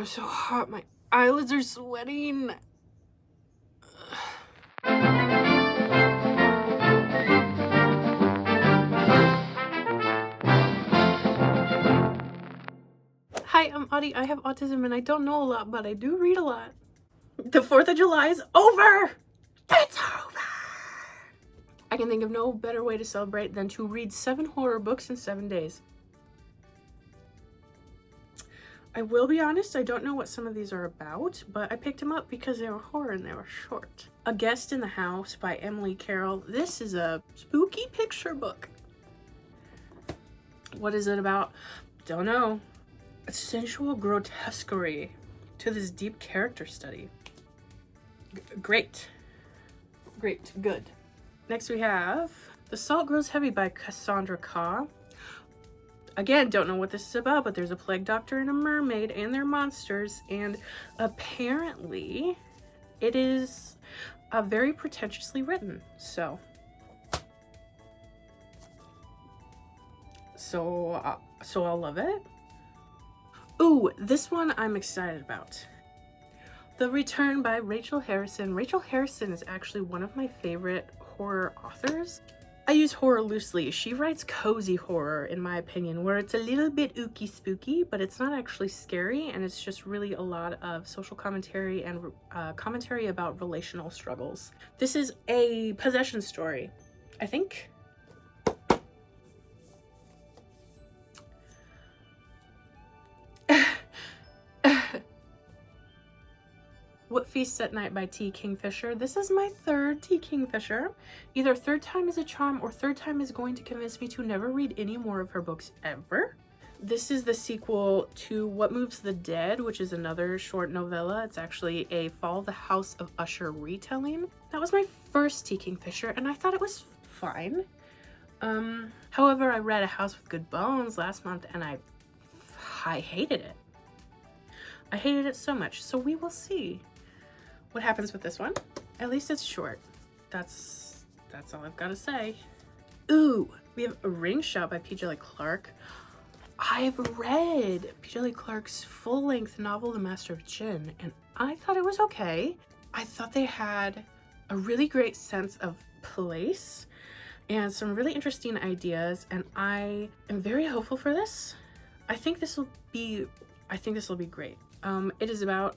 I'm so hot. My eyelids are sweating. Hi, I'm Audie. I have autism and I don't know a lot, but I do read a lot. The 4th of July is over! It's over! I can think of no better way to celebrate than to read 7 horror books in 7 days. I will be honest, I don't know what some of these are about, but I picked them up because they were horror and they were short. A Guest in the House by Emily Carroll. This is a spooky picture book. What is it about? Don't know. A sensual grotesquerie to this deep character study. Great. Great. Good. Next we have The Salt Grows Heavy by Cassandra Khaw. Again, don't know what this is about, but there's a plague doctor and a mermaid and they're monsters, and apparently it is very pretentiously written. So I'll love it. Ooh, this one I'm excited about. The Return by Rachel Harrison. Rachel Harrison is actually one of my favorite horror authors. I use horror loosely. She writes cozy horror, in my opinion, where it's a little bit ooky spooky, but it's not actually scary, and it's just really a lot of social commentary and commentary about relational struggles. This is a possession story, I think. What Feasts at Night by T. Kingfisher. This is my 3rd T. Kingfisher. Either 3rd time is a charm or 3rd time is going to convince me to never read any more of her books ever. This is the sequel to What Moves the Dead, which is another short novella. It's actually a Fall the House of Usher retelling. That was my first T. Kingfisher and I thought it was fine. However, I read A House with Good Bones last month and I hated it. I hated it so much, so we will see what happens with this one. At least it's short. That's all I've got to say. Ooh, we have A Ring Shot by Djeli Clark. I have read Djeli Clark's full-length novel, The Master of Jinn, and I thought it was okay. I thought they had a really great sense of place and some really interesting ideas, and I am very hopeful for this. I think this will be great. It is about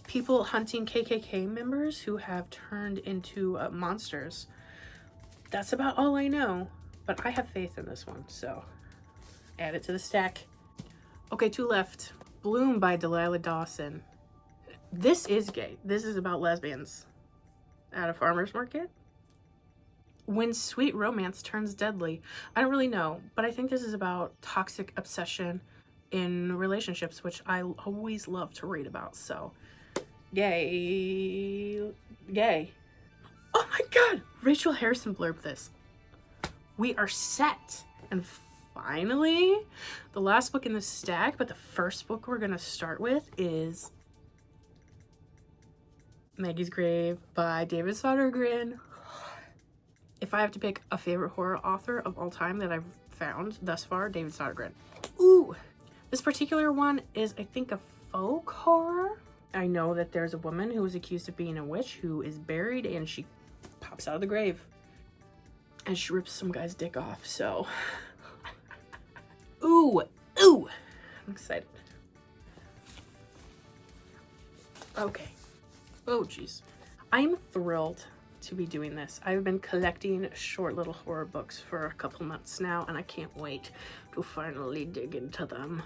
people hunting KKK members who have turned into monsters. That's about all I know, but I have faith in this one, so add it to the stack. Okay, 2 left. Bloom by Delilah Dawson. This is gay. This is about lesbians at a farmer's market. When Sweet Romance Turns Deadly. I don't really know, but I think this is about toxic obsession in relationships, which I always love to read about. So yay. Oh my god, Rachel Harrison blurbed this. We are set. And finally, the last book in the stack, but the first book we're gonna start with is Maggie's Grave by David Sodergren. If I have to pick a favorite horror author of all time that I've found thus far, David Sodergren. Ooh, this particular one is, I think, a folk horror. I know that there's a woman who is accused of being a witch who is buried and she pops out of the grave and she rips some guy's dick off, so ooh, I'm excited. Okay. Oh geez. I'm thrilled to be doing this. I've been collecting short little horror books for a couple months now and I can't wait to finally dig into them.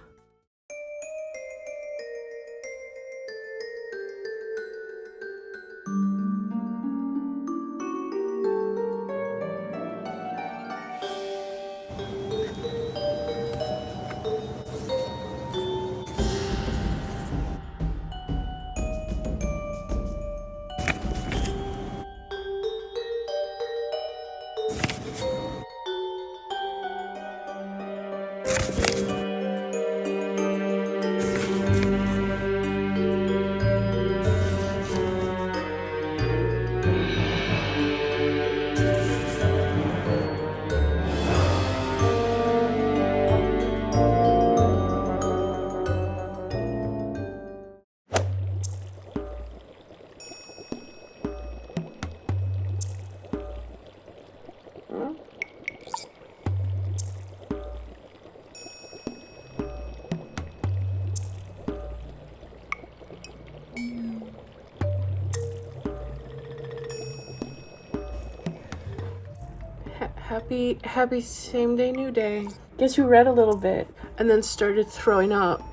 Happy same day, new day. Guess who read a little bit and then started throwing up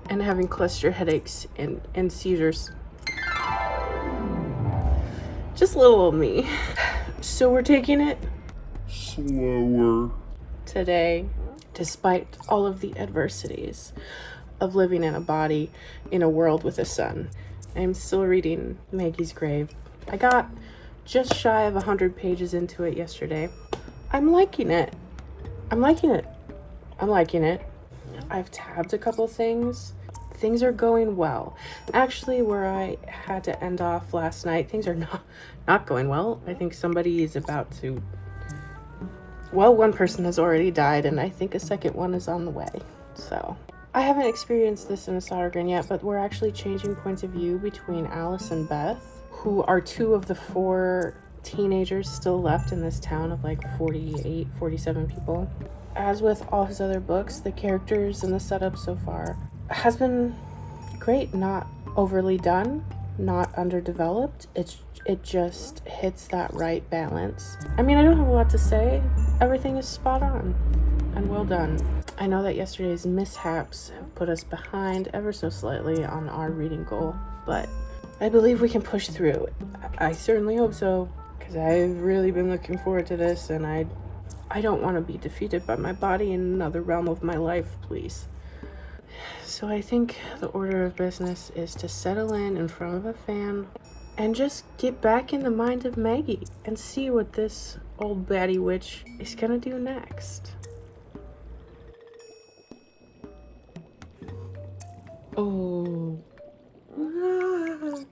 and having cluster headaches and seizures? Just little old me. So we're taking it slower today, despite all of the adversities of living in a body in a world with a sun. I'm still reading Maggie's Grave. I got just shy of 100 pages into it yesterday. I'm liking it. I'm liking it. I've tabbed a couple things. Things are going well. Actually, where I had to end off last night, things are not going well. I think somebody is about to... Well, one person has already died, and I think a second one is on the way. So, I haven't experienced this in a Sodergren yet, but we're actually changing points of view between Alice and Beth, who are 2 of the 4 teenagers still left in this town of like 48, 47 people. As with all his other books, the characters and the setup so far has been great. Not overly done, not underdeveloped. It just hits that right balance. I mean, I don't have a lot to say. Everything is spot on and well done. I know that yesterday's mishaps have put us behind ever so slightly on our reading goal, but I believe we can push through. I certainly hope so, because I've really been looking forward to this, and I don't want to be defeated by my body in another realm of my life, please. So I think the order of business is to settle in front of a fan and just get back in the mind of Maggie and see what this old baddie witch is gonna do next. Oh. Ah.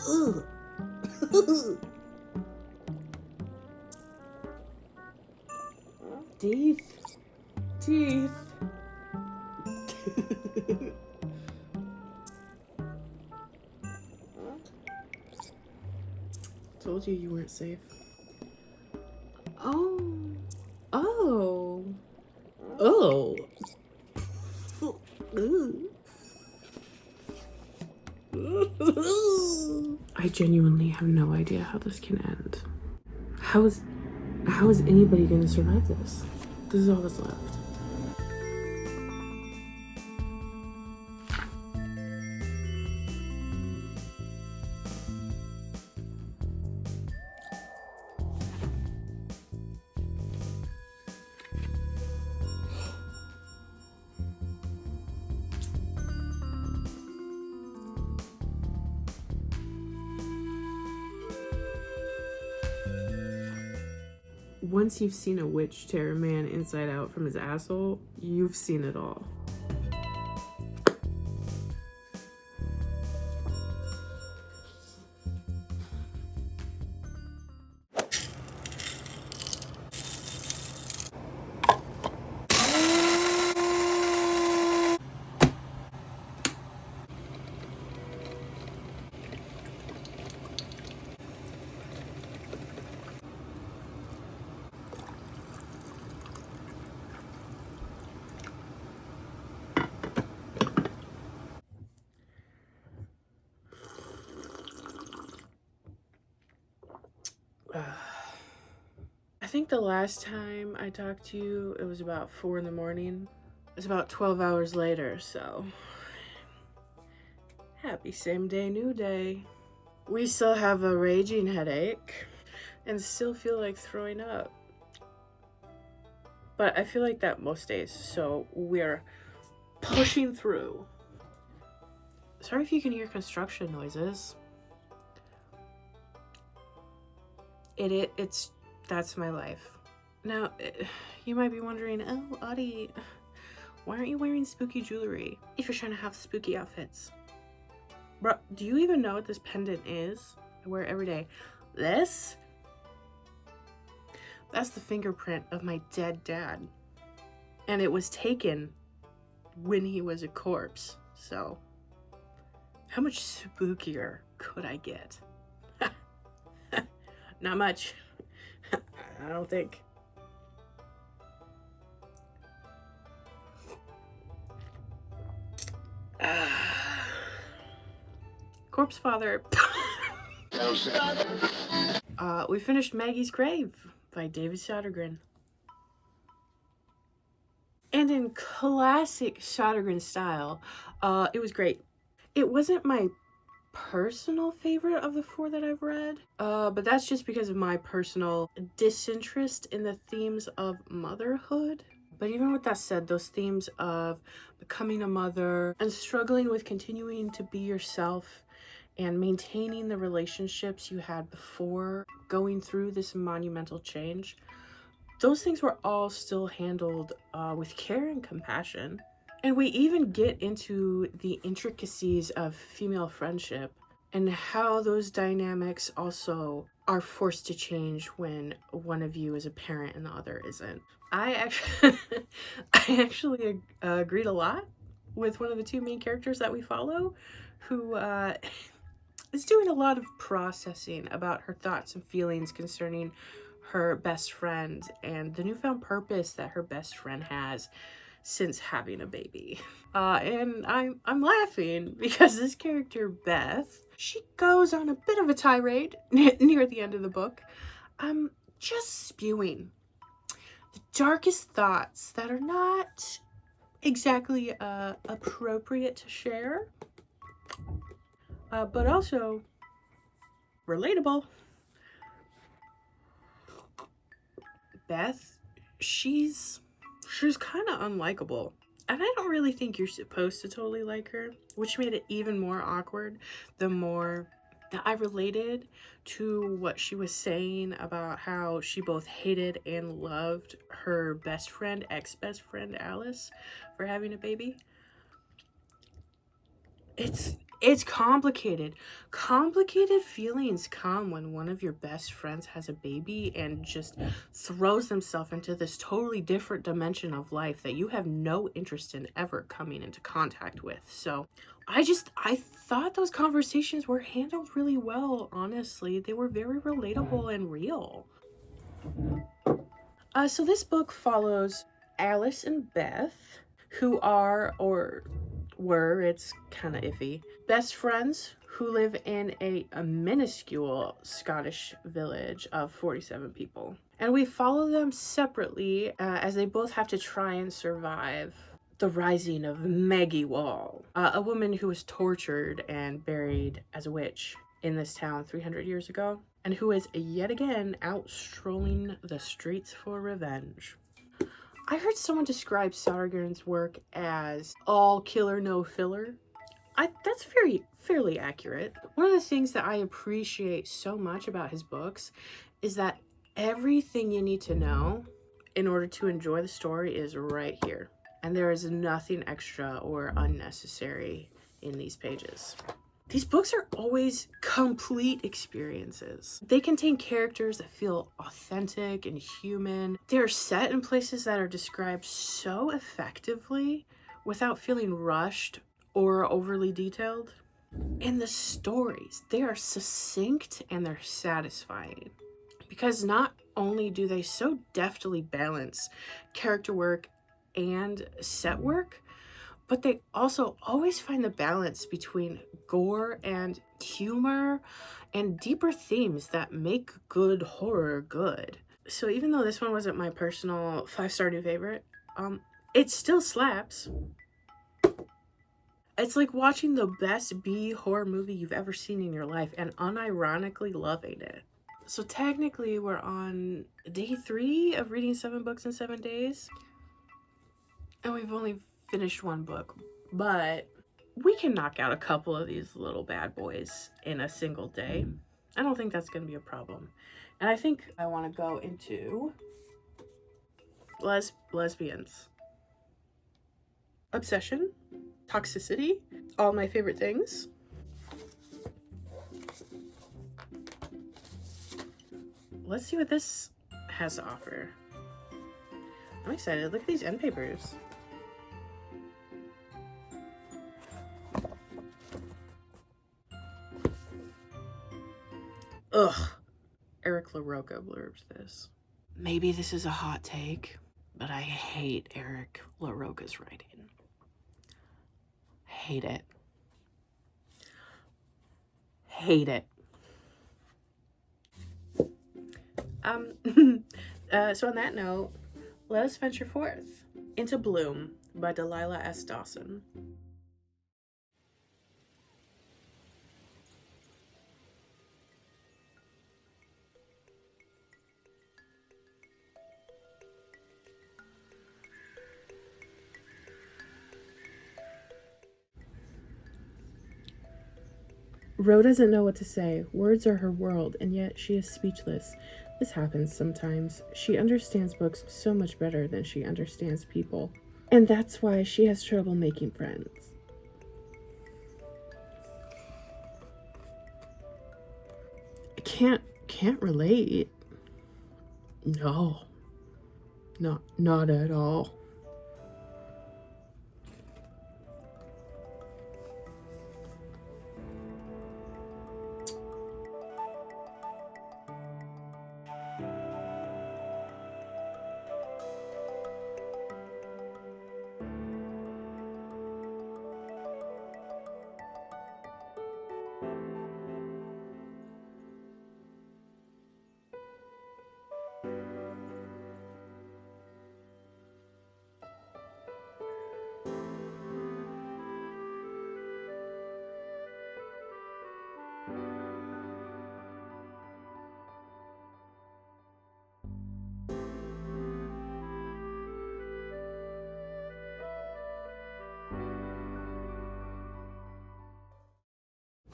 Ugh. Teeth. Told you weren't safe. Oh. I genuinely have no idea how this can end. How is anybody gonna survive this? This is all that's left. Once you've seen a witch tear a man inside out from his asshole, you've seen it all. I think the last time I talked to you, it was about 4 in the morning. It's about 12 hours later, so happy same day, new day. We still have a raging headache and still feel like throwing up. But I feel like that most days, so we're pushing through. Sorry if you can hear construction noises. That's my life. Now, you might be wondering, oh, Audie, why aren't you wearing spooky jewelry if you're trying to have spooky outfits? Bro, do you even know what this pendant is? I wear it every day. That's the fingerprint of my dead dad. And it was taken when he was a corpse. So, how much spookier could I get? Not much. I don't think. Corpse Father. We finished Maggie's Grave by David Sodergren. And in classic Sodergren style, it was great. It wasn't my personal favorite of the 4 that I've read, but that's just because of my personal disinterest in the themes of motherhood. But even with that said, those themes of becoming a mother and struggling with continuing to be yourself and maintaining the relationships you had before going through this monumental change, those things were all still handled with care and compassion. And we even get into the intricacies of female friendship and how those dynamics also are forced to change when one of you is a parent and the other isn't. I actually agreed a lot with one of the 2 main characters that we follow, who is doing a lot of processing about her thoughts and feelings concerning her best friend and the newfound purpose that her best friend has since having a baby. And I'm laughing because this character, Beth, she goes on a bit of a tirade near the end of the book, just spewing the darkest thoughts that are not exactly appropriate to share, but also relatable. Beth, she's kind of unlikable. And I don't really think you're supposed to totally like her, which made it even more awkward the more that I related to what she was saying about how she both hated and loved her best friend, ex-best friend Alice, for having a baby. It's complicated. Complicated feelings come when one of your best friends has a baby and just throws themselves into this totally different dimension of life that you have no interest in ever coming into contact with. So I thought those conversations were handled really well, honestly. They were very relatable and real. So this book follows Alice and Beth, who are, or were, it's kind of iffy, best friends who live in a minuscule Scottish village of 47 people. And we follow them separately as they both have to try and survive the rising of Maggie Wall, a woman who was tortured and buried as a witch in this town 300 years ago, and who is yet again out strolling the streets for revenge. I heard someone describe Sodergren's work as all killer, no filler. That's fairly accurate. One of the things that I appreciate so much about his books is that everything you need to know in order to enjoy the story is right here. And there is nothing extra or unnecessary in these pages. These books are always complete experiences. They contain characters that feel authentic and human. They're set in places that are described so effectively without feeling rushed or overly detailed. And the stories, they are succinct and they're satisfying. Because not only do they so deftly balance character work and set work, but they also always find the balance between gore and humor and deeper themes that make good horror good. So even though this one wasn't my personal 5-star new favorite, it still slaps. It's like watching the best B horror movie you've ever seen in your life and unironically loving it. So technically we're on day 3 of reading 7 books in 7 days. And we've only finished 1 book, but we can knock out a couple of these little bad boys in a single day. I don't think that's going to be a problem. And I think I want to go into lesbians. Obsession, toxicity, all my favorite things. Let's see what this has to offer. I'm excited. Look at these end papers. Ugh. Eric LaRocca blurbs this. Maybe this is a hot take, but I hate Eric LaRocca's writing. Hate it. Hate it. So on that note, let us venture forth into Bloom by Delilah S. Dawson. Ro doesn't know what to say. Words are her world, and yet she is speechless. This happens sometimes. She understands books so much better than she understands people. And that's why she has trouble making friends. Can't relate. No. Not at all.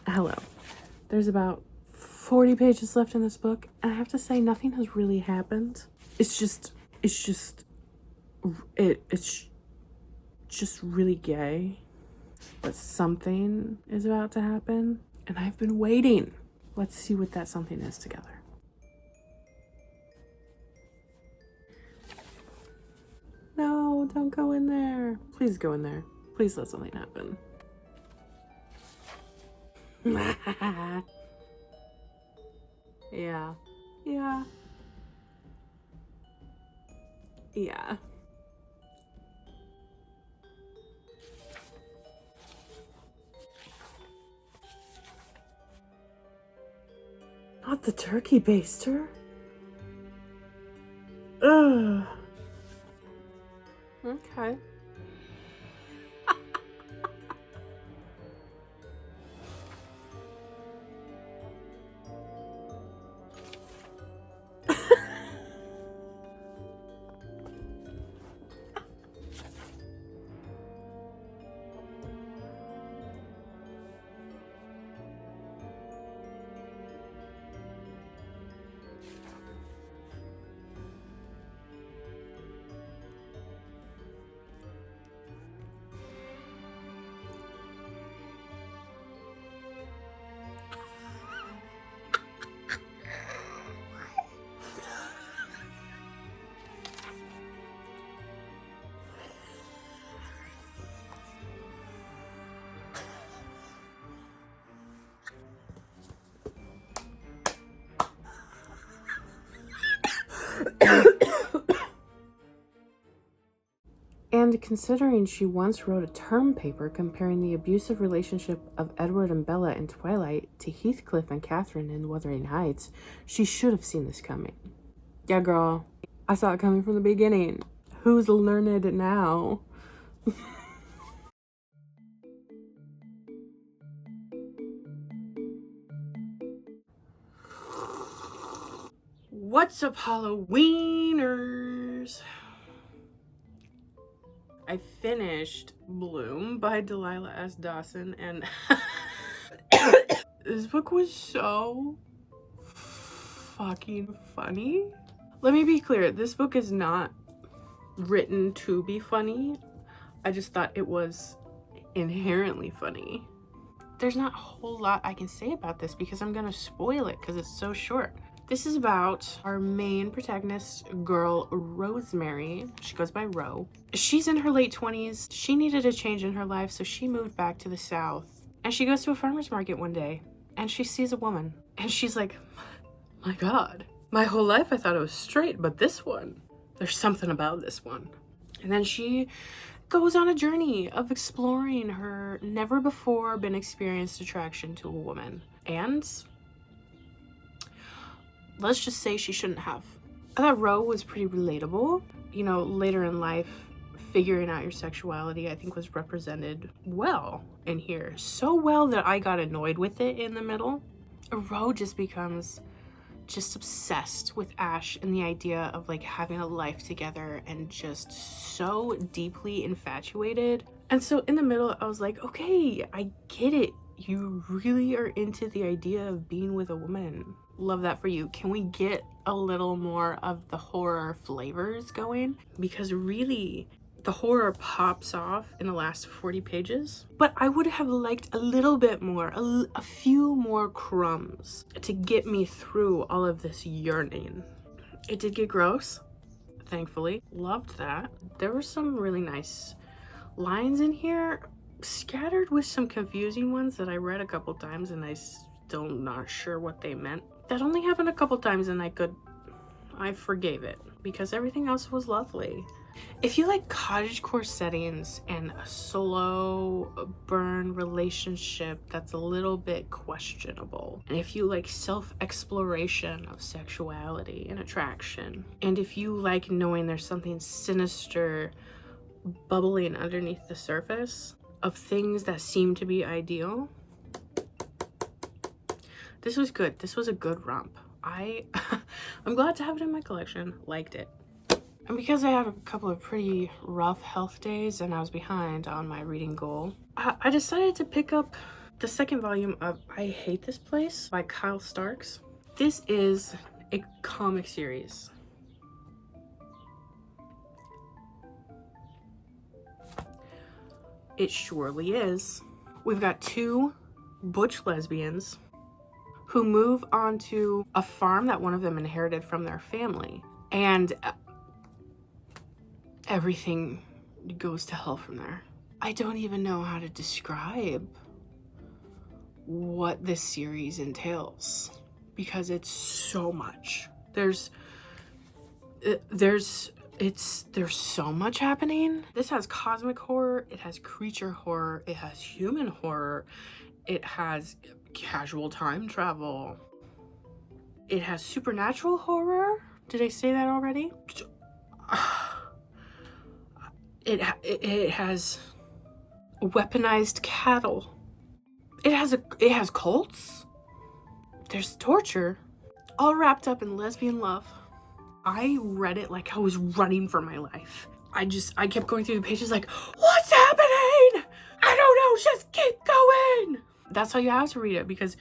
Hello. There's about 40 pages left in this book, and I have to say nothing has really happened. It's just really gay. But something is about to happen, and I've been waiting. Let's see what that something is together. No, don't go in there. Please go in there. Please let something happen. Yeah. Yeah. Yeah. Not the turkey baster. Ugh. Okay. And considering she once wrote a term paper comparing the abusive relationship of Edward and Bella in Twilight to Heathcliff and Catherine in Wuthering Heights, she should have seen this coming. Yeah, girl. I saw it coming from the beginning. Who's learned now? What's up, Halloweeners? I finished Bloom by Delilah S. Dawson, and this book was so fucking funny. Let me be clear, this book is not written to be funny. I just thought it was inherently funny. There's not a whole lot I can say about this because I'm gonna spoil it because it's so short. This is about our main protagonist girl, Rosemary. She goes by Ro. She's in her late 20s. She needed a change in her life, so she moved back to the South. And she goes to a farmer's market one day, and she sees a woman. And she's like, my God, My whole life I thought it was straight, but this one, there's something about this one. And then she goes on a journey of exploring her never before been experienced attraction to a woman. And let's just say she shouldn't have. I thought Ro was pretty relatable. You know, later in life, figuring out your sexuality, I think, was represented well in here. So well that I got annoyed with it in the middle. Ro just becomes just obsessed with Ash and the idea of like having a life together and just so deeply infatuated. And so in the middle, I was like, okay, I get it. You really are into the idea of being with a woman. Love that for you. Can we get a little more of the horror flavors going? Because really, the horror pops off in the last 40 pages, but I would have liked a little bit more, a few more crumbs to get me through all of this yearning. It did get gross, thankfully. Loved that. There were some really nice lines in here, scattered with some confusing ones that I read a couple times and I still not sure what they meant. That only happened a couple times and I forgave it because everything else was lovely. If you like cottagecore settings and a slow burn relationship that's a little bit questionable, and if you like self-exploration of sexuality and attraction, and if you like knowing there's something sinister bubbling underneath the surface of things that seem to be ideal, this was good. This was a good romp. I'm glad to have it in my collection. Liked it. And because I had a couple of pretty rough health days and I was behind on my reading goal, I decided to pick up the second volume of I Hate This Place by Kyle Starks. This is a comic series. It surely is. We've got two butch lesbians who move onto a farm that one of them inherited from their family. And everything goes to hell from there. I don't even know how to describe what this series entails because it's so much. There's so much happening. This has cosmic horror, it has creature horror, it has human horror, it has casual time travel, it has supernatural horror. Did I say that already? It has weaponized cattle. It has cults. There's torture, all wrapped up in lesbian love. I read it like I was running for my life. I kept going through the pages like, what's happening? I don't know, just keep going. That's how you have to read it because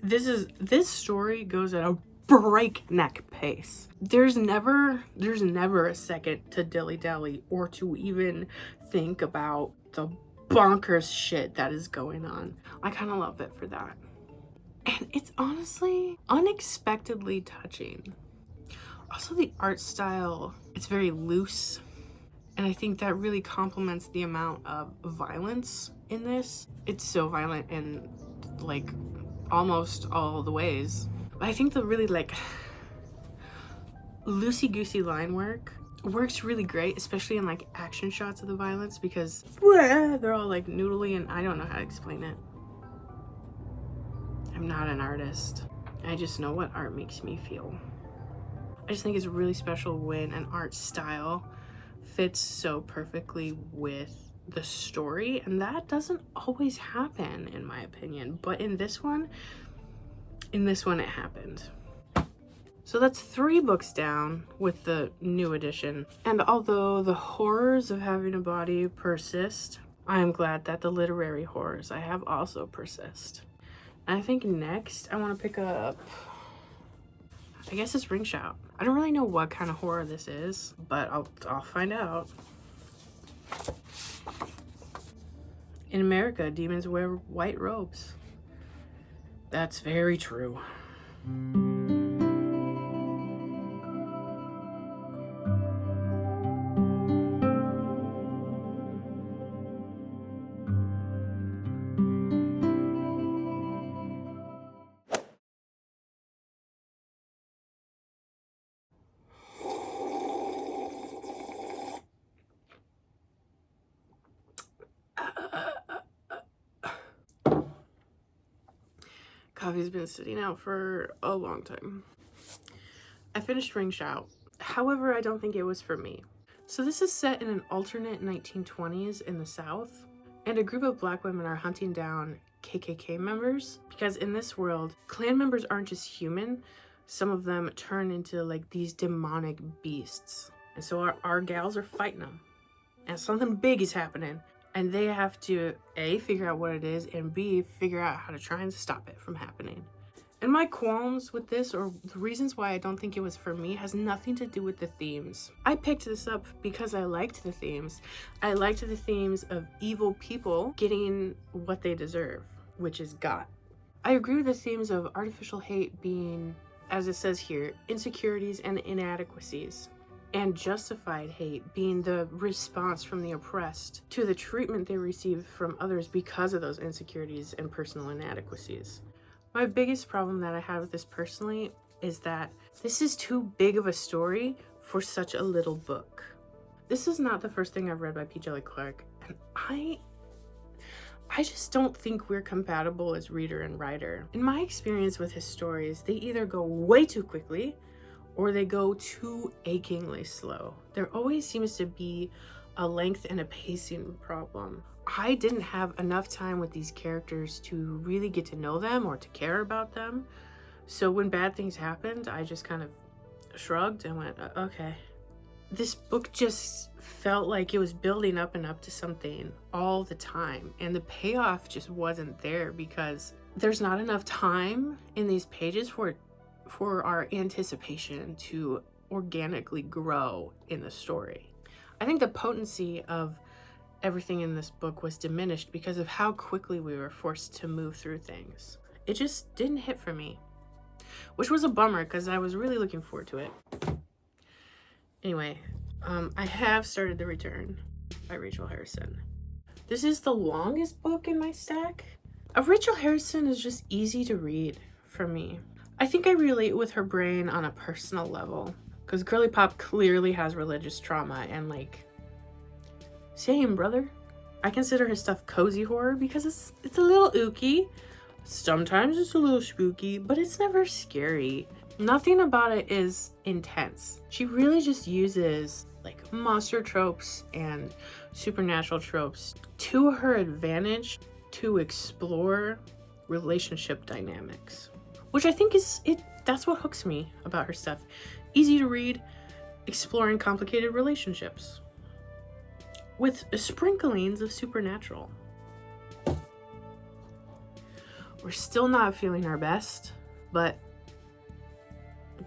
this story goes at a breakneck pace. There's never a second to dilly-dally or to even think about the bonkers shit that is going on. I kind of love it for that. And it's honestly unexpectedly touching. Also, the art style, it's very loose. And I think that really complements the amount of violence in this. It's so violent in like almost all the ways. But I think the really like loosey-goosey line work works really great, especially in like action shots of the violence because they're all like noodly and I don't know how to explain it. I'm not an artist. I just know what art makes me feel. I just think it's really special when an art style fits so perfectly with the story, and that doesn't always happen in my opinion, but in this one it happened. So that's 3 books down with the new edition, and although the horrors of having a body persist, I am glad that the literary horrors I have also persist. And I think next I want to pick up, I guess it's Ring Shout. I don't really know what kind of horror this is, but I'll find out. In America, demons wear white robes. That's very true. coffee's been sitting out for a long time. I finished Ring Shout. However, I don't think it was for me. So this is set in an alternate 1920s in the South, and a group of black women are hunting down KKK members, because in this world, Klan members aren't just human. Some of them turn into like these demonic beasts. And so our gals are fighting them. And something big is happening. And they have to A, figure out what it is, and B, figure out how to try and stop it from happening. And my qualms with this, or the reasons why I don't think it was for me, has nothing to do with the themes. I picked this up because I liked the themes. I liked the themes of evil people getting what they deserve, which is God. I agree with the themes of artificial hate being, as it says here, insecurities and inadequacies, and justified hate being the response from the oppressed to the treatment they receive from others because of those insecurities and personal inadequacies. My biggest problem that I have with this personally is that this is too big of a story for such a little book. This is not the first thing I've read by P. Djeli Clark, and I just don't think we're compatible as reader and writer. In my experience with his stories, they either go way too quickly or they go too achingly slow. There always seems to be a length and a pacing problem. I didn't have enough time with these characters to really get to know them or to care about them. So when bad things happened, I just kind of shrugged and went, okay. This book just felt like it was building up and up to something all the time. And the payoff just wasn't there because there's not enough time in these pages for our anticipation to organically grow in the story. I think the potency of everything in this book was diminished because of how quickly we were forced to move through things. It just didn't hit for me, which was a bummer because I was really looking forward to it. Anyway, I have started The Return by Rachel Harrison. This is the longest book in my stack. Rachel Harrison is just easy to read for me. I think I relate with her brain on a personal level because Girly Pop clearly has religious trauma and like, same brother. I consider her stuff cozy horror because it's a little ooky. Sometimes it's a little spooky, but it's never scary. Nothing about it is intense. She really just uses like monster tropes and supernatural tropes to her advantage to explore relationship dynamics, which I think that's what hooks me about her stuff. Easy to read, exploring complicated relationships with sprinklings of supernatural. We're still not feeling our best, but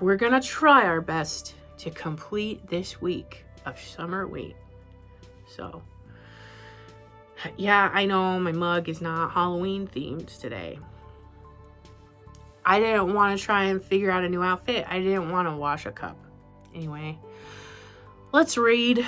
we're gonna try our best to complete this week of Summerween. So, yeah, I know my mug is not Halloween themed today. I didn't want to try and figure out a new outfit. I didn't want to wash a cup. Anyway, let's read.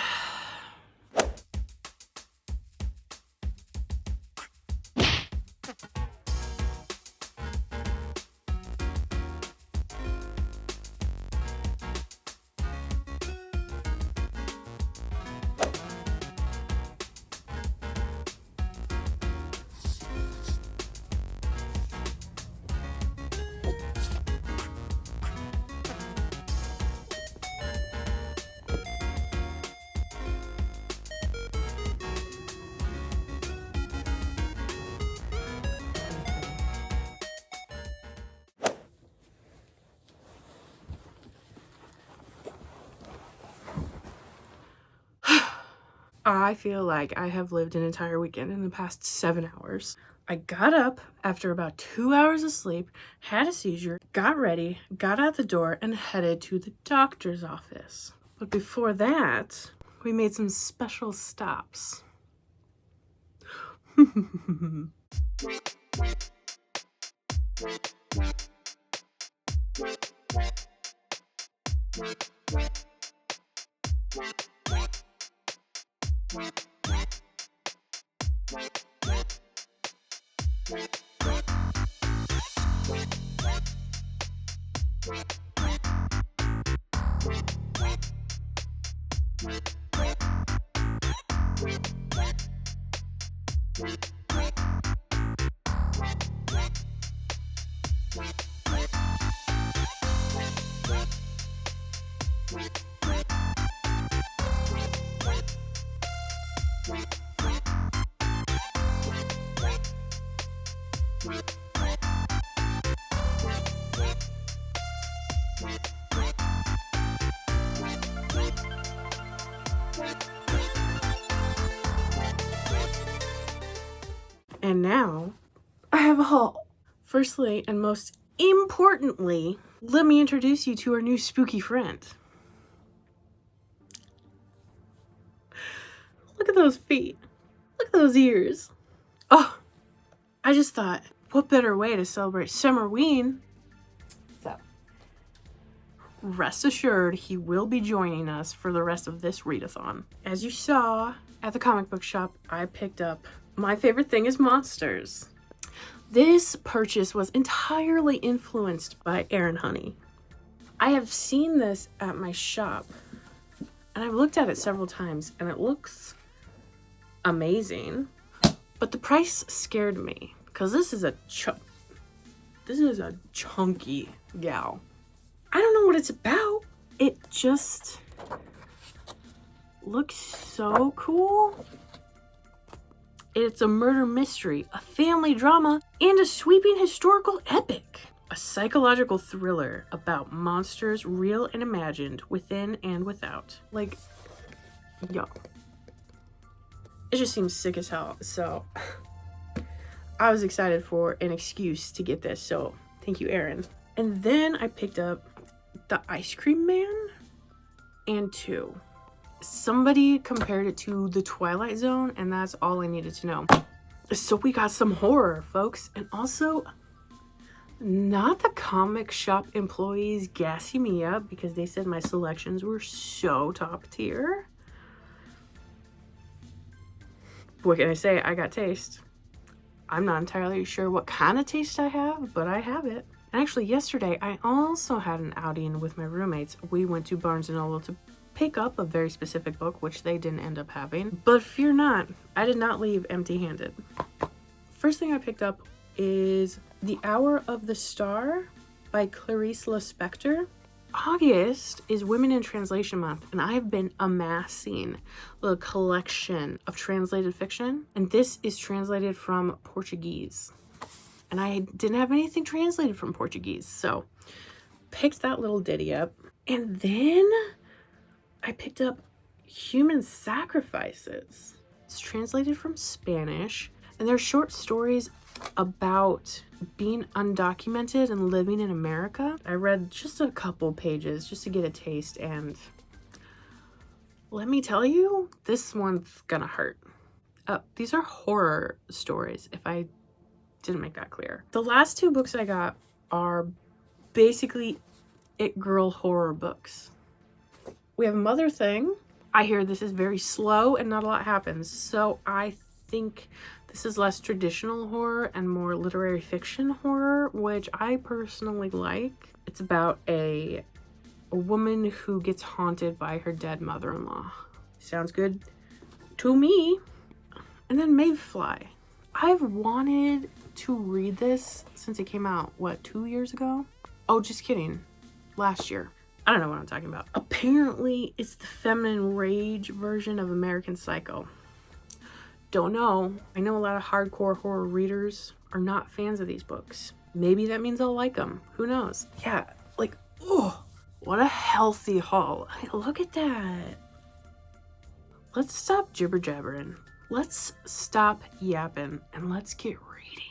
I feel like I have lived an entire weekend in the past 7 hours. I got up after about 2 hours of sleep, had a seizure, got ready, got out the door, and headed to the doctor's office. But before that, we made some special stops. And now, I have a haul. Firstly, and most importantly, let me introduce you to our new spooky friend. Look at those feet. Look at those ears. Oh, I just thought, what better way to celebrate Summerween? So, rest assured, he will be joining us for the rest of this readathon. As you saw at the comic book shop, I picked up My Favorite Thing is Monsters. This purchase was entirely influenced by Aaron Honey. I have seen this at my shop, and I've looked at it several times, and it looks amazing. But the price scared me, because this is a chunky gal. I don't know what it's about. It just looks so cool. It's a murder mystery, a family drama, and a sweeping historical epic. A psychological thriller about monsters, real and imagined, within and without. Like, yo. It just seems sick as hell. So, I was excited for an excuse to get this. So, thank you, Aaron. And then I picked up The Ice Cream Man and 2. Somebody compared it to The Twilight Zone, and that's all I needed to know. So we got some horror, folks. And also, not the comic shop employees gassing me up because they said my selections were so top tier. What can I say? I got taste. I'm not entirely sure what kind of taste I have, but I have it. And actually, yesterday, I also had an outing with my roommates. We went to Barnes & Noble to pick up a very specific book, which they didn't end up having. But fear not, I did not leave empty-handed. First thing I picked up is The Hour of the Star by Clarice Lispector. August is Women in Translation Month, and I've been amassing a collection of translated fiction, and this is translated from Portuguese. And I didn't have anything translated from Portuguese, so picked that little ditty up. And then I picked up Human Sacrifices. It's translated from Spanish, and they're short stories about being undocumented and living in America. I read just a couple pages just to get a taste, and let me tell you, this one's gonna hurt. These are horror stories, if I didn't make that clear. The last 2 books I got are basically it girl horror books. We have Mother Thing. I hear this is very slow and not a lot happens, so I think this is less traditional horror and more literary fiction horror, which I personally like. It's about a woman who gets haunted by her dead mother-in-law. Sounds good to me. And then Mayfly. I've wanted to read this since it came out, 2 years ago? Oh, just kidding. Last year. I don't know what I'm talking about. Apparently, it's the feminine rage version of American Psycho. Don't know. I know a lot of hardcore horror readers are not fans of these books. Maybe that means I'll like them. Who knows? Yeah, like, oh, what a healthy haul. Look at that. Let's stop jibber jabbering. Let's stop yapping and let's get reading.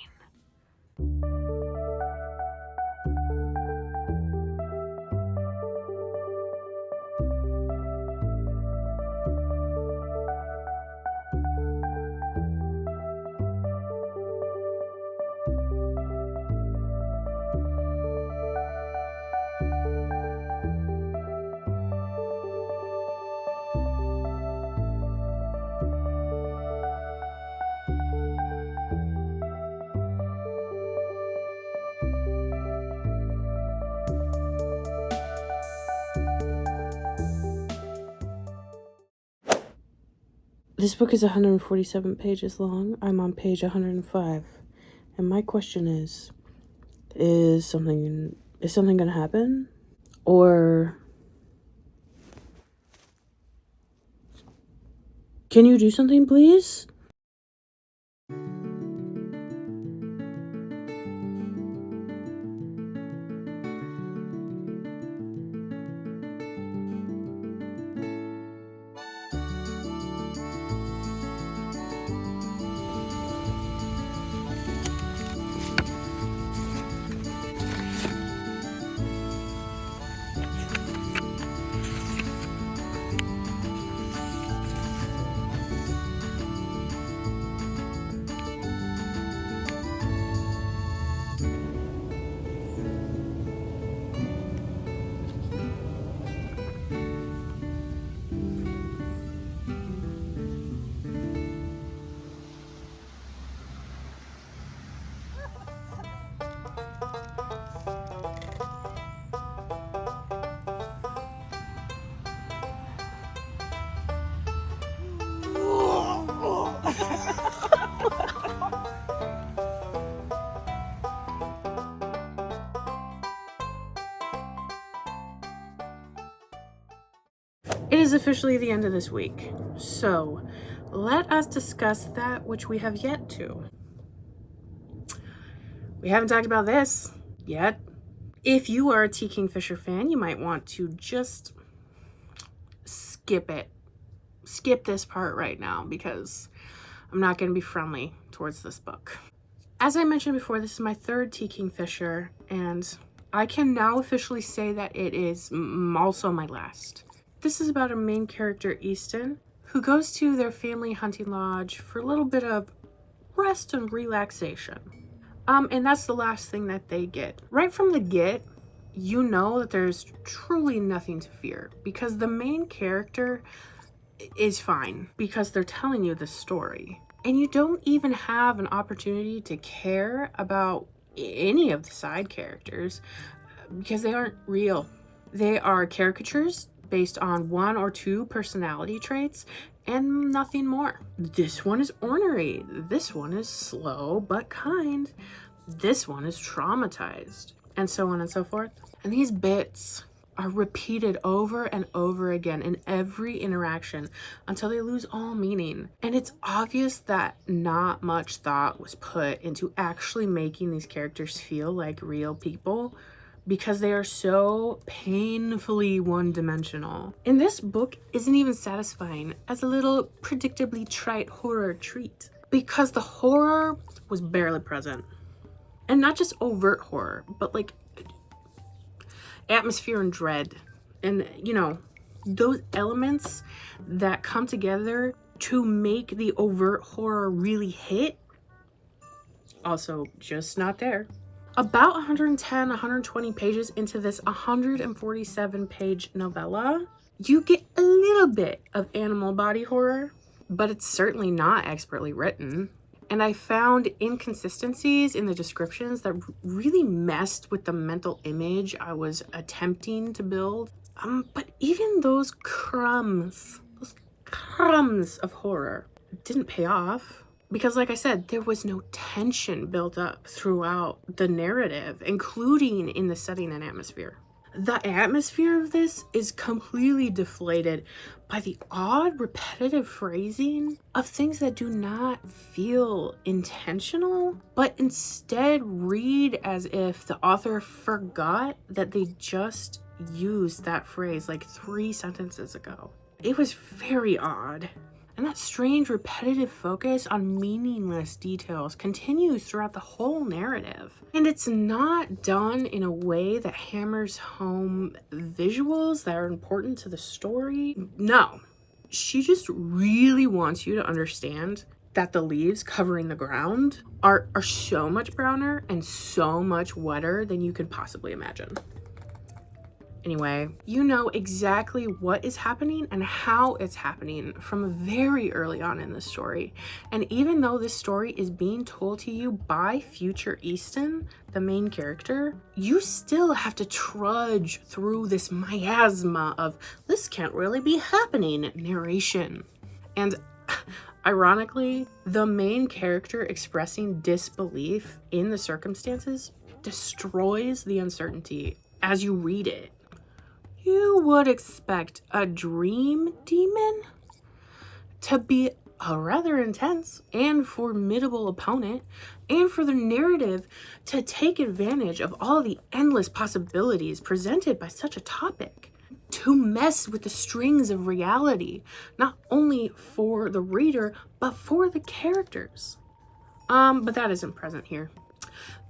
This book is 147 pages long. I'm on page 105. And my question is something gonna happen? Or Can you do something, please? It is officially the end of this week, so let us discuss that which we have yet to. We haven't talked about this yet. If you are a T. Kingfisher fan, you might want to just skip it. Skip this part right now because I'm not going to be friendly towards this book. As I mentioned before, this is my third T. Kingfisher, and I can now officially say that it is also my last. This is about a main character, Easton, who goes to their family hunting lodge for a little bit of rest and relaxation. And that's the last thing that they get. Right from the get, you know that there's truly nothing to fear because the main character is fine because they're telling you the story. And you don't even have an opportunity to care about any of the side characters because they aren't real. They are caricatures based on 1 or 2 personality traits and nothing more. This one is ornery. This one is slow but kind. This one is traumatized, and so on and so forth. And these bits are repeated over and over again in every interaction until they lose all meaning. And it's obvious that not much thought was put into actually making these characters feel like real people because they are so painfully one-dimensional. And this book isn't even satisfying as a little predictably trite horror treat because the horror was barely present. And not just overt horror, but like atmosphere and dread. And, you know, those elements that come together to make the overt horror really hit, also just not there. About 110, 120 pages into this 147-page novella, you get a little bit of animal body horror, but it's certainly not expertly written. And I found inconsistencies in the descriptions that really messed with the mental image I was attempting to build. But even those crumbs of horror didn't pay off. Because like I said, there was no tension built up throughout the narrative, including in the setting and atmosphere. The atmosphere of this is completely deflated by the odd repetitive phrasing of things that do not feel intentional, but instead read as if the author forgot that they just used that phrase like 3 sentences ago. It was very odd. And that strange repetitive focus on meaningless details continues throughout the whole narrative. And it's not done in a way that hammers home visuals that are important to the story. No, she just really wants you to understand that the leaves covering the ground are so much browner and so much wetter than you could possibly imagine. Anyway, you know exactly what is happening and how it's happening from very early on in the story. And even though this story is being told to you by future Easton, the main character, you still have to trudge through this miasma of this can't really be happening narration. And ironically, the main character expressing disbelief in the circumstances destroys the uncertainty as you read it. You would expect a dream demon to be a rather intense and formidable opponent, and for the narrative to take advantage of all the endless possibilities presented by such a topic, to mess with the strings of reality, not only for the reader, but for the characters. But that isn't present here.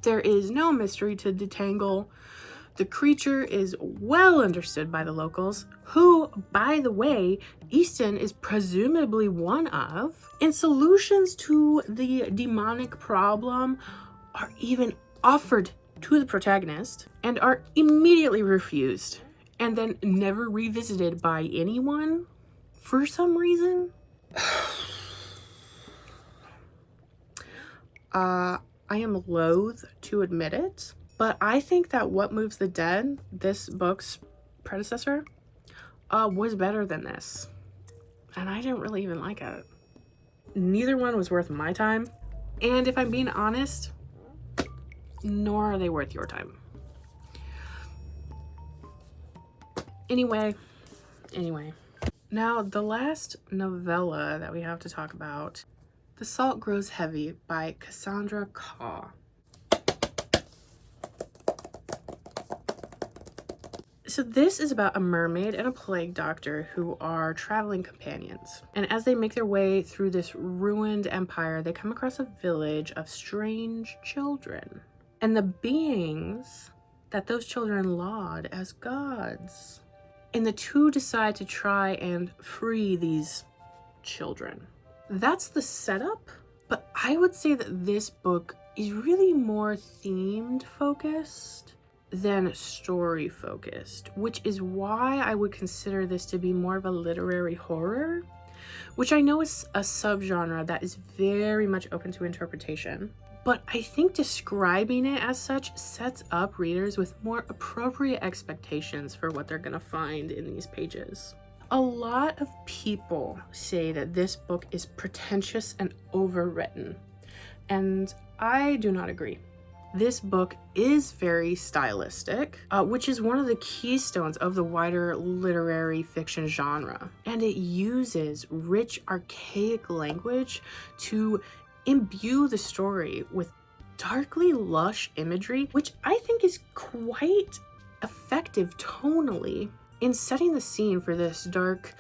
There is no mystery to detangle. The creature is well understood by the locals, who, by the way, Easton is presumably one of, and solutions to the demonic problem are even offered to the protagonist and are immediately refused and then never revisited by anyone for some reason. I am loath to admit it, but I think that What Moves the Dead, this book's predecessor, was better than this. And I didn't really even like it. Neither one was worth my time. And if I'm being honest, nor are they worth your time. Anyway. Now, the last novella that we have to talk about, The Salt Grows Heavy by Cassandra Khaw. So this is about a mermaid and a plague doctor who are traveling companions. And as they make their way through this ruined empire, they come across a village of strange children. And the beings that those children laud as gods. And the two decide to try and free these children. That's the setup, but I would say that this book is really more themed focused than story focused, which is why I would consider this to be more of a literary horror, which I know is a subgenre that is very much open to interpretation. But I think describing it as such sets up readers with more appropriate expectations for what they're gonna find in these pages. A lot of people say that this book is pretentious and overwritten, and I do not agree. This book is very stylistic, which is one of the keystones of the wider literary fiction genre, and it uses rich, archaic language to imbue the story with darkly lush imagery, which I think is quite effective tonally in setting the scene for this dark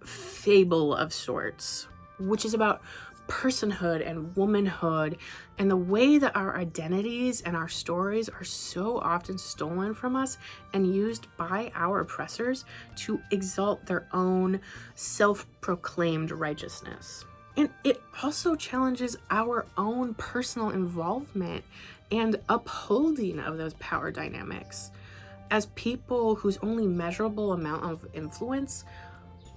fable of sorts, which is about personhood and womanhood and the way that our identities and our stories are so often stolen from us and used by our oppressors to exalt their own self-proclaimed righteousness. And it also challenges our own personal involvement and upholding of those power dynamics as people whose only measurable amount of influence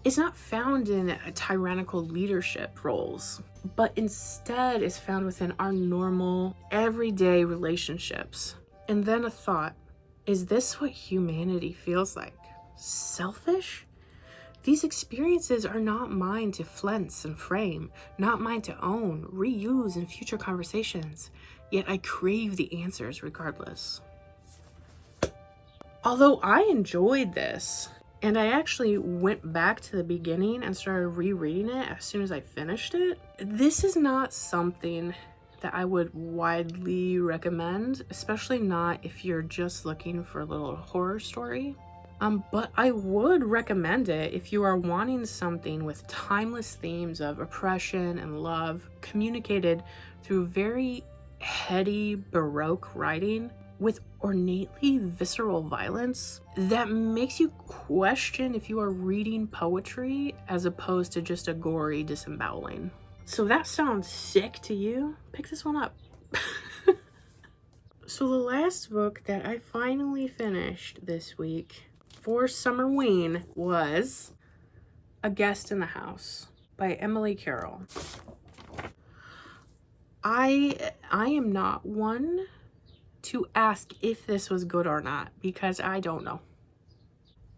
is not found in tyrannical leadership roles, but instead is found within our normal, everyday relationships. And then a thought, is this what humanity feels like? Selfish? These experiences are not mine to fleece and frame, not mine to own, reuse in future conversations, yet I crave the answers regardless. Although I enjoyed this, and I actually went back to the beginning and started rereading it as soon as I finished it, this is not something that I would widely recommend, especially not if you're just looking for a little horror story. But I would recommend it if you are wanting something with timeless themes of oppression and love communicated through very heady Baroque writing with ornately visceral violence that makes you question if you are reading poetry as opposed to just a gory disemboweling. So that sounds sick to you? Pick this one up. So the last book that I finally finished this week for Summerween was A Guest in the House by Emily Carroll. I am not one to ask if this was good or not because I don't know.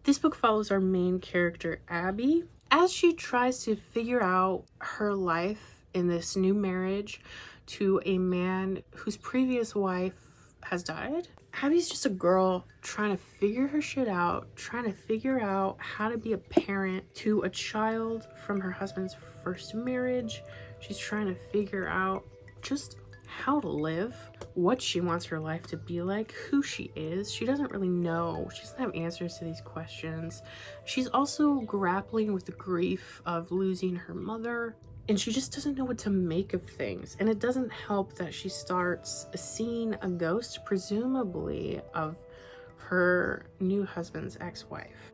This book follows our main character Abby as she tries to figure out her life in this new marriage to a man whose previous wife has died. Abby's just a girl trying to figure her shit out, trying to figure out how to be a parent to a child from her husband's first marriage. She's trying to figure out just how to live, what she wants her life to be like, who she is. She doesn't really know. She doesn't have answers to these questions. She's also grappling with the grief of losing her mother, and she just doesn't know what to make of things. And it doesn't help that she starts seeing a ghost, presumably of her new husband's ex-wife.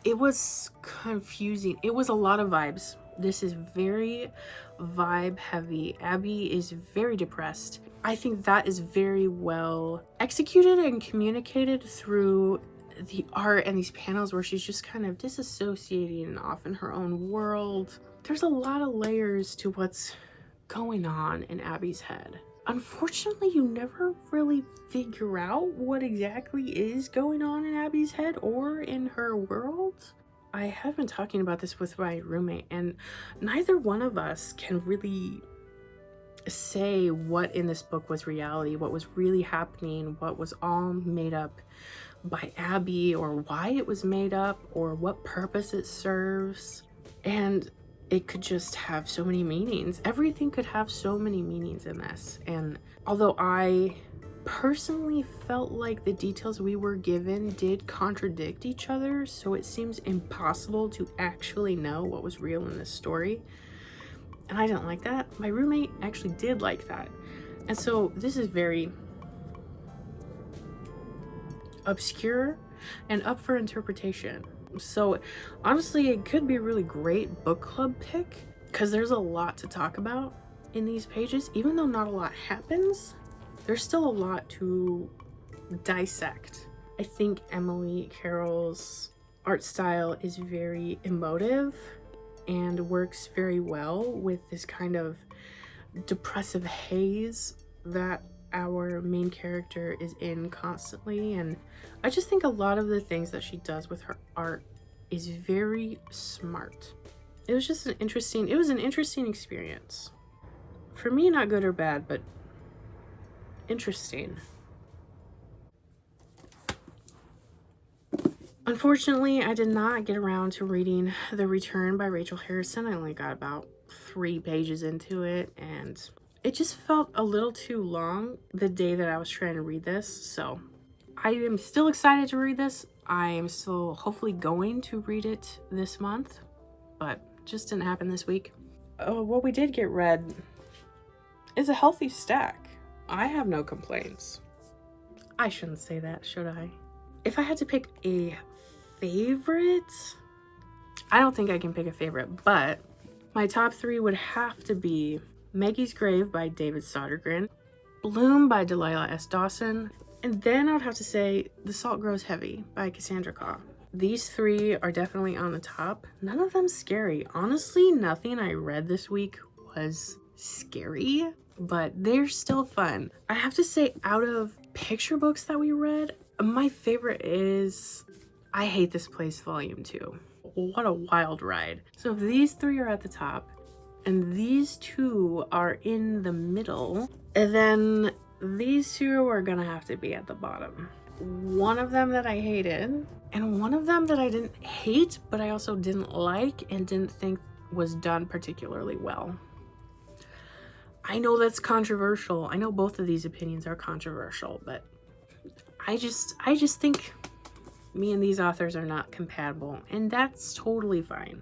It was confusing. It was a lot of vibes. This is very vibe heavy. Abby is very depressed. I think that is very well executed and communicated through the art and these panels where she's just kind of disassociating off in her own world. There's a lot of layers to what's going on in Abby's head. Unfortunately, you never really figure out what exactly is going on in Abby's head or in her world. I have been talking about this with my roommate, and neither one of us can really say what in this book was reality, what was really happening, what was all made up by Abby, or why it was made up, or what purpose it serves. And it could just have so many meanings. Everything could have so many meanings in this. And although I personally felt like the details we were given did contradict each other, so it seems impossible to actually know what was real in this story, and I didn't like that. My roommate actually did like that. And so this is very obscure and up for interpretation. So honestly, it could be a really great book club pick because there's a lot to talk about in these pages. Even though not a lot happens, there's still a lot to dissect. I think Emily Carroll's art style is very emotive and works very well with this kind of depressive haze that our main character is in constantly. And I just think a lot of the things that she does with her art is very smart. It was just an interesting experience. For me, not good or bad, but interesting. Unfortunately, I did not get around to reading The Return by Rachel Harrison. I only got about 3 pages into it, and it just felt a little too long the day that I was trying to read this. So I am still excited to read this. I am still hopefully going to read it this month, but just didn't happen this week. What we did get read is a healthy stack. I have no complaints. I shouldn't say that, should I? If I had to pick a favorite, I don't think I can pick a favorite, but my top 3 would have to be Maggie's Grave by David Sodergren, Bloom by Delilah S. Dawson, and then I would have to say The Salt Grows Heavy by Cassandra Khaw. These 3 are definitely on the top. None of them scary. Honestly, nothing I read this week was scary, but they're still fun. I have to say, out of picture books that we read, my favorite is I Hate This Place Volume 2. What a wild ride. So if these 3 are at the top and these 2 are in the middle, and then these 2 are gonna have to be at the bottom. One of them that I hated, and one of them that I didn't hate, but I also didn't like and didn't think was done particularly well. I know that's controversial. I know both of these opinions are controversial, but I just think me and these authors are not compatible, and that's totally fine.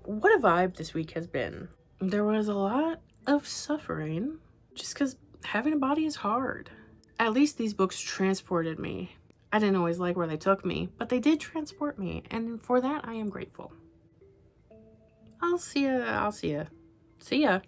What a vibe this week has been. There was a lot of suffering just because having a body is hard. At least these books transported me. I didn't always like where they took me, but they did transport me, and for that I am grateful. I'll see ya. See ya.